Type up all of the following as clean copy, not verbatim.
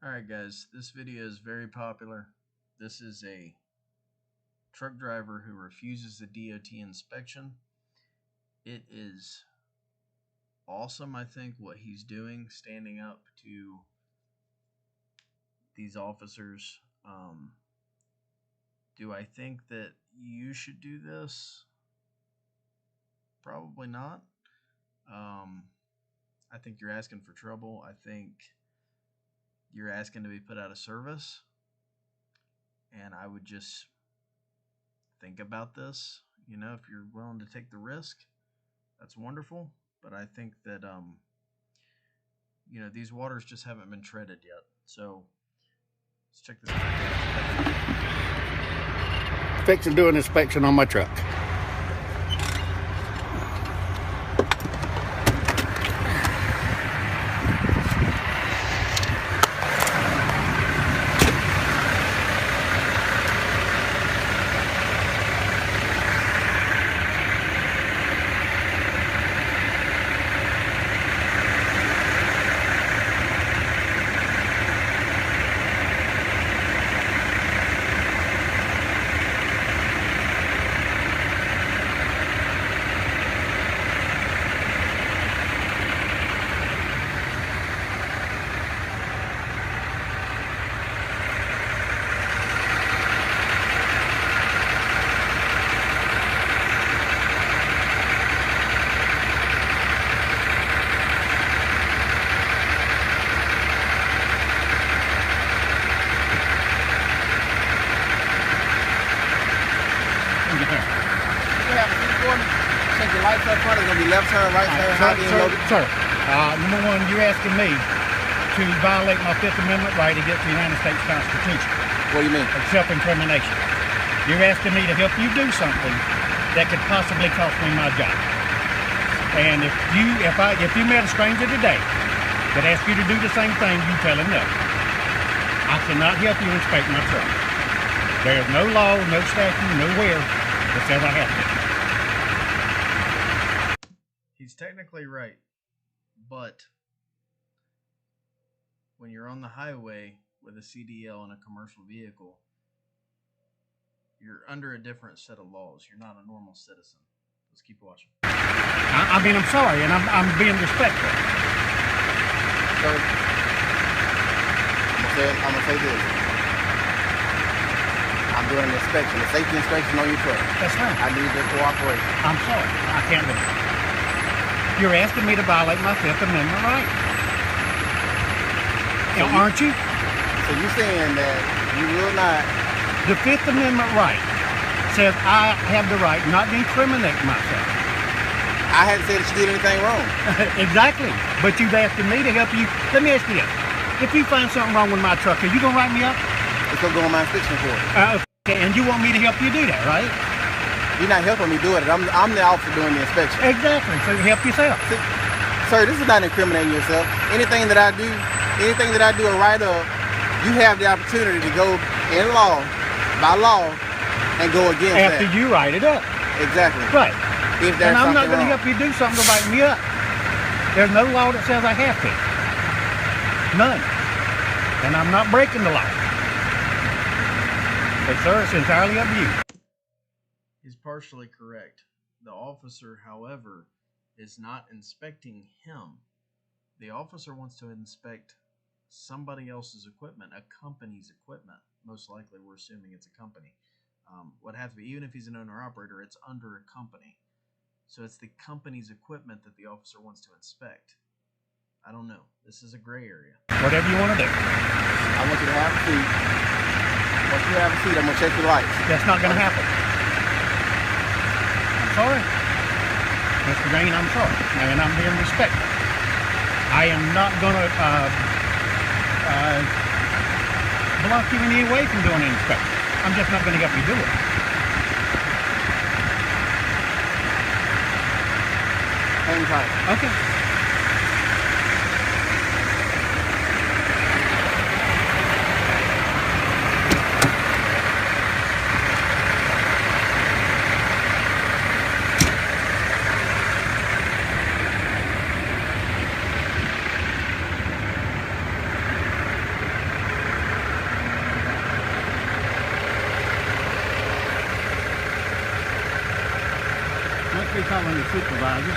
Alright guys, this video is very popular. This is a truck driver who refuses the DOT inspection. It is awesome, I think, what he's doing, standing up to these officers. Do I think that you should do this? Probably not. I think you're asking for trouble. I think you're asking to be put out of service, and I would just think about this. You know, if you're willing to take the risk, that's wonderful, but I think that you know, these waters just haven't been treaded yet. So let's check this out. Fixing to do an inspection on my truck. Take your lights up front, it's going to be left turn, right turn. Sir, number one, you're asking me to violate my Fifth Amendment right against the United States Constitution. What do you mean? Of self-incrimination. You're asking me to help you do something that could possibly cost me my job. And if you met a stranger today that asked you to do the same thing, you tell him no. I cannot help you inspect my truck. There's no law, no statute, nowhere that says I have to. He's technically right, but when you're on the highway with a CDL in a commercial vehicle, you're under a different set of laws. You're not a normal citizen. Let's keep watching. I mean, I'm sorry, and I'm being respectful. So, I'm gonna say this. I'm doing an inspection, a safety inspection on your truck. That's fine. I need your cooperation. I'm sorry, I can't do it. You're asking me to violate my Fifth Amendment right. So aren't you? So you're saying that you will not... The Fifth Amendment right says I have the right not to incriminate myself. I hadn't said that you did anything wrong. Exactly. But you've asked me to help you. Let me ask you this. If you find something wrong with my truck, are you going to write me up? It's going to go on my inspection report. Okay, and you want me to help you do that, right? You're not helping me do it. I'm the officer doing the inspection. Exactly. So help yourself. See, sir, this is not incriminating yourself. Anything that I do and write up, you have the opportunity to go in law, by law, and go against that. After you write it up. Exactly. Right. If there's and I'm not going to wrong. help you do something to write me up. There's no law that says I have to. None. And I'm not breaking the law. But sir, it's entirely up to you. He's partially correct. The officer, however, is not inspecting him. The officer wants to inspect somebody else's equipment, a company's equipment. Most likely, we're assuming it's a company. Would have to be, even if he's an owner-operator, it's under a company. So it's the company's equipment that the officer wants to inspect. I don't know. This is a gray area. Whatever you want to do. I want you to have a seat. Once you have a seat, I'm going to check your lights. That's not going to happen. I'm sorry. Mr. Green, I'm sorry. And I'm being respectful. I am not going to block you in any way from doing an inspection. I'm just not going to help you do it. Hang tight. Okay. calling the supervisor.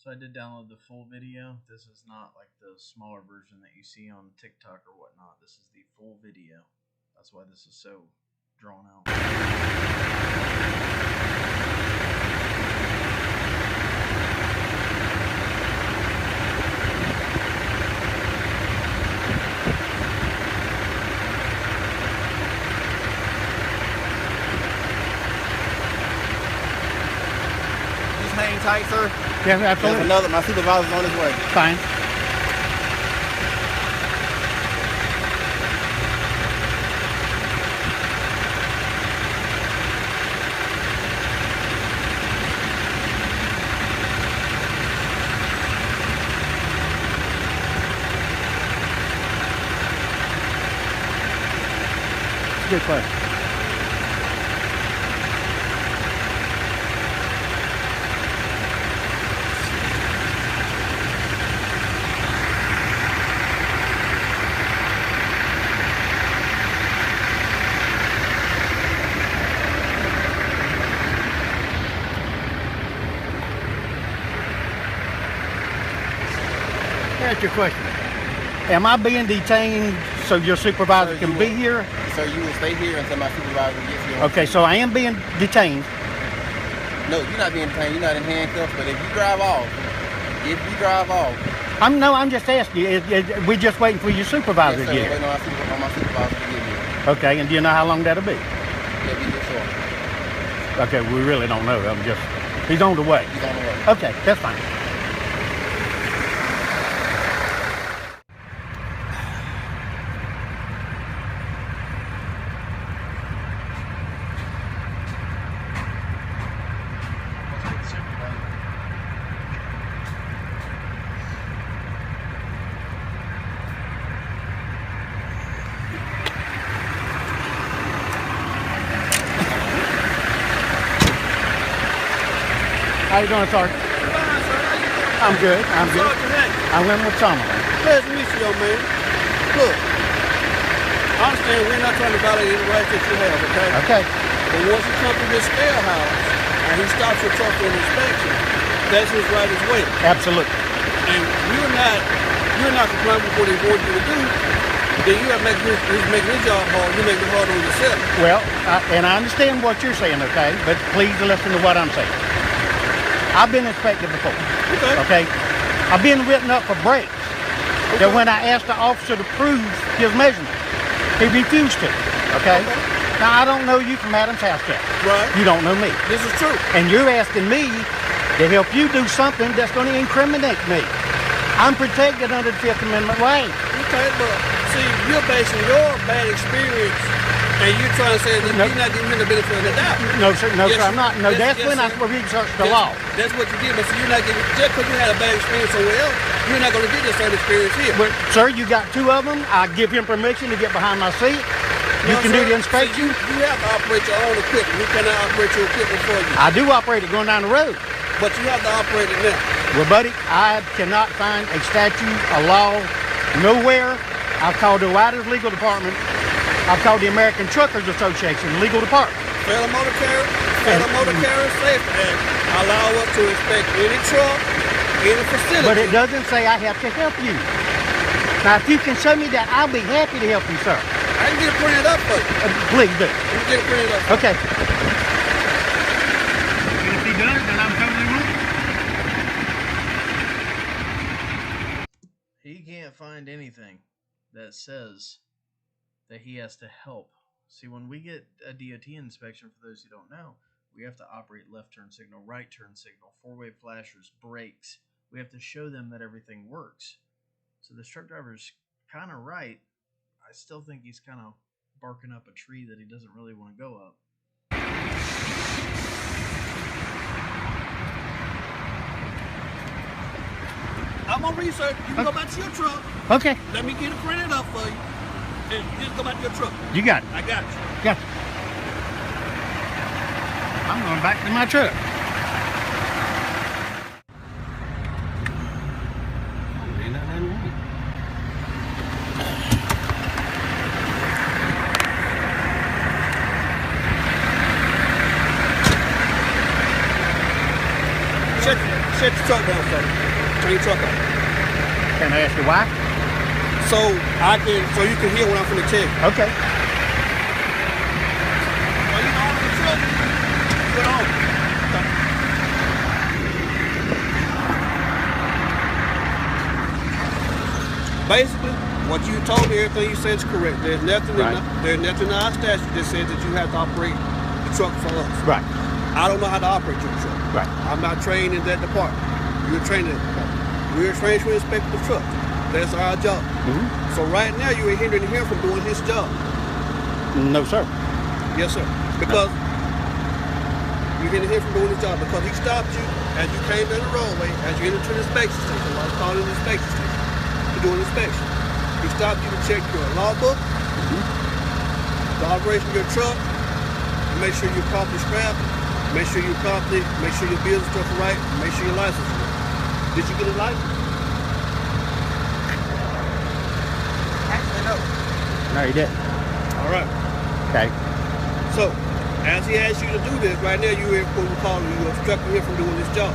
So I did download the full video. This is not like the smaller version that you see on TikTok or whatnot. This is the full video. That's why this is so drawn out. Just hang tight, sir. Yeah, absolutely. My supervisor's on his way. Fine. Good question. Here's your question. Am I being detained so your supervisor can be here? Sir, you will stay here until my supervisor gets here. Okay, so I am being detained. No, you're not being detained. You're not in handcuffs. But if you drive off, I'm just asking you. We're just waiting for your supervisor yes, sir, to get we're here. waiting on my supervisor to get here. Okay, and do you know how long that'll be? Yeah, be here shortly. Okay, we really don't know. He's on the way. He's on the way. Okay, that's fine. How you doing, Sergeant? Fine, sir. How you doing? I'm good. I'm good. Sergeant Hank. I went with Summerlin. Pleasure to meet you, young man. Look, I understand we're not trying to violate any rights that you have, okay? Okay. But once you come to this scale house and he stops your truck for an inspection, that's his right as well. Absolutely. And you're not complying with what he wants you to do, then you have he's making his job hard, you make it hard on yourself. Well, and I understand what you're saying, okay? But please listen to what I'm saying. I've been inspected before. Okay. I've been written up for brakes. That when I asked the officer to prove his measurement, he refused to. Okay? Now I don't know you from Adam's house yet. Right. You don't know me. This is true. And you're asking me to help you do something that's going to incriminate me. I'm protected under the Fifth Amendment right. Okay, but see, you're basing your bad experience and you're trying to say that you're not giving him the benefit of the doubt. No, sir. No, sir. I'm not. No, that's when I researched the law. That's what you did, but see, you're not getting, just because you had a bad experience somewhere else, you're not going to get the same experience here. But, sir, you got two of them. I give him permission to get behind my seat. You can do the inspection. See, you have to operate your own equipment. We cannot operate your equipment for you. I do operate it going down the road. But you have to operate it now. Well, buddy, I cannot find a statute, a law, nowhere. I've called the Riders Legal Department. I've called the American Truckers Association Legal Department. Federal Motor Carrier Safety Act allow us to inspect any truck, any facility. But it doesn't say I have to help you. Now, if you can show me that, I'll be happy to help you, sir. I can get it printed up for you. Please do. You can get it printed up. Okay. And if he does, then I'm totally wrong. He can't find anything that says that he has to help. See, when we get a DOT inspection, for those who don't know, we have to operate left turn signal, right turn signal, four-way flashers, brakes. We have to show them that everything works. So this truck driver's kind of right. I still think he's kind of barking up a tree that he doesn't really want to go up. I'm on research. You can go back to your truck. Okay. Let me get it printed up for you. And just go back to your truck. You got it. I got you. Got it. I'm going back to my truck. Shut your truck down, sir. Turn your truck off. Can I ask you why? So you can hear what I'm finna tell you. Okay. Are you on the truck? Put on. Basically, what you told me, everything you said is correct. There's nothing in our statute that says that you have to operate the truck for us. Right. I don't know how to operate your truck. Right. I'm not trained in that department. You're trained in that department. We're trained to inspect the truck. That's our job. Mm-hmm. So right now you're hindering him from doing his job. No, sir. Yes, sir. Because you're hindering him from doing his job because he stopped you as you came down the roadway, as you entered to the inspection station. I was calling the inspection station to do an inspection. He stopped you to check your logbook, the operation of your truck, make sure you're properly strapped, make sure your bills and stuff are right, make sure your license is right. Did you get a license? Actually, no. No, you didn't. All right. Okay. So, as he asked you to do this, right now you're obstructing him from doing his job.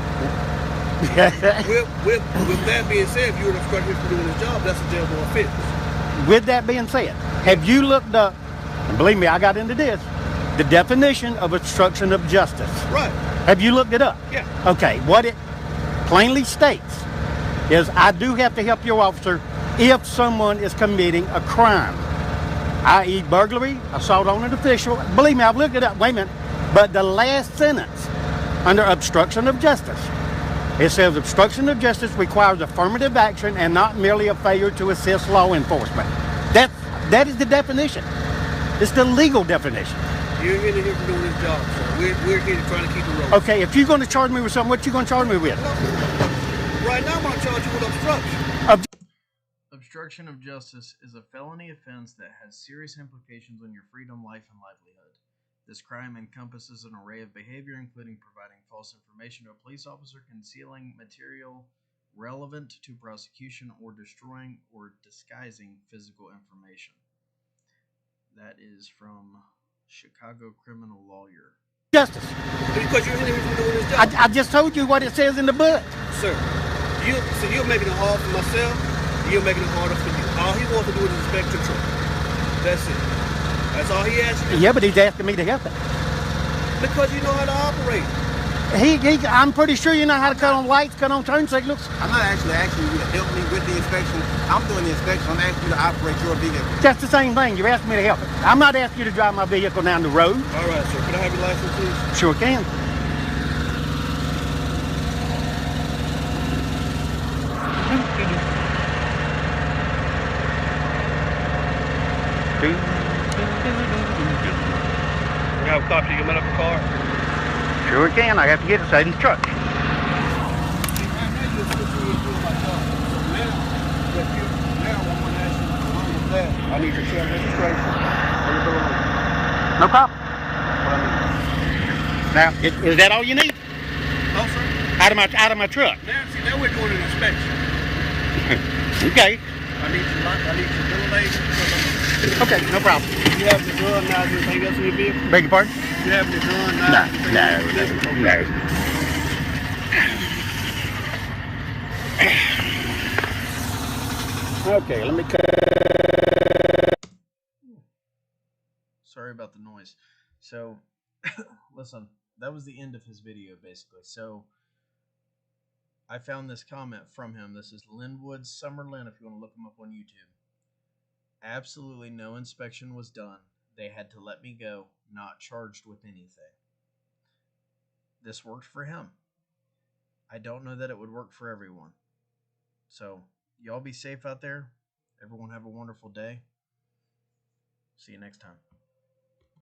with that being said, if you're obstructing him from doing his job, that's a jailable offense. With that being said, have you looked up, and believe me, I got into this, the definition of obstruction of justice? Right. Have you looked it up? Yeah. Okay, what it plainly states is I do have to help your officer if someone is committing a crime, i.e. burglary, assault on an official. Believe me, I've looked it up. Wait a minute. But the last sentence under obstruction of justice, it says obstruction of justice requires affirmative action and not merely a failure to assist law enforcement. That is the definition. It's the legal definition. You're here from doing his job, so we're here to try to keep the road. Okay, if you're going to charge me with something, what you going to charge me with? Right now I'm going to charge you with obstruction. Obstruction of justice is a felony offense that has serious implications on your freedom, life, and livelihood. This crime encompasses an array of behavior, including providing false information to a police officer, concealing material relevant to prosecution, or destroying or disguising physical information. That is from Chicago Criminal Lawyer. Justice. Because you're here from doing his job. I just told you what it says in the book. Sir, you're making it hard for myself. You're making it harder for you. All he wants to do is inspect your truck. That's it. That's all he asks you. Yeah, but he's asking me to help him. Because you know how to operate. I'm pretty sure you know how to cut on lights, cut on turn signals. I'm not actually asking you to help me with the inspection. I'm doing the inspection. I'm asking you to operate your vehicle. That's the same thing. You're asking me to help him. I'm not asking you to drive my vehicle down the road. All right, sir. Can I have your license, please? Sure can. We have a copy of your medical card. Sure can. I have to get it inside his truck. Right now you're supposed to be doing my job. Now I want to ask you that. I need your share registration. No problem. Now, is that all you need? No, sir. Out of my truck. Now we're doing an inspection. Okay. I need your bill of lading. Okay, no problem. You have the gun, knives, anything else in your vehicle? Beg your pardon? You have the gun, knives, anything else in your vehicle? No. Okay, let me cut. Sorry about the noise. So, listen, that was the end of his video, basically. So, I found this comment from him. This is Linwood Summerlin, if you want to look him up on YouTube. Absolutely no inspection was done. They had to let me go, not charged with anything. This worked for him. I don't know that it would work for everyone. So, y'all be safe out there. Everyone have a wonderful day. See you next time.